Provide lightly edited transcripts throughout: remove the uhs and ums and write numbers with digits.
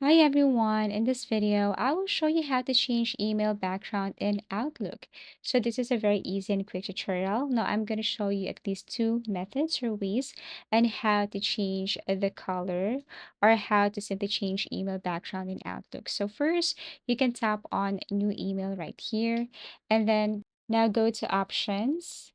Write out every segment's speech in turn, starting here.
Hi everyone, in this video, I will show you how to change email background in Outlook. So this is a very easy and quick tutorial. Now I'm going to show you at least two methods or ways on how to change the color or how to simply change email background in Outlook. So first, you can tap on new email right here and then now go to options.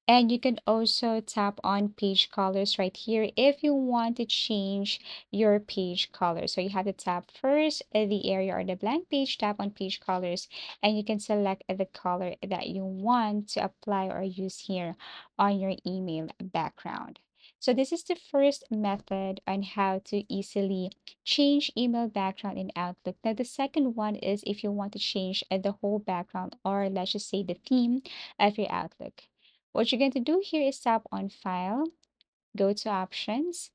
And you can also tap on page colors right here if you want to change your page color. So you have to tap first the area or the blank page, tap on page colors, and you can select the color that you want to apply or use here on your email background. So this is the first method on how to easily change email background in Outlook. Now the second one is if you want to change the whole background or let's just say the theme of your Outlook. What you're going to do here is tap on File, go to Options,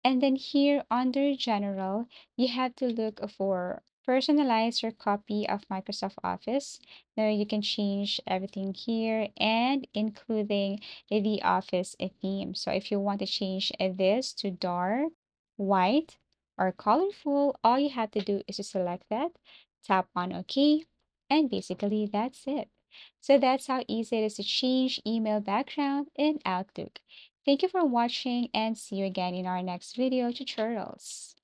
and then here under General, you have to look for personalize your copy of Microsoft Office. Now you can change everything here and including the Office theme. So if you want to change this to dark, white, or colorful, all you have to do is to select that, tap on OK, and basically that's it. So that's how easy it is to change email background in Outlook. Thank you for watching and see you again in our next video tutorials.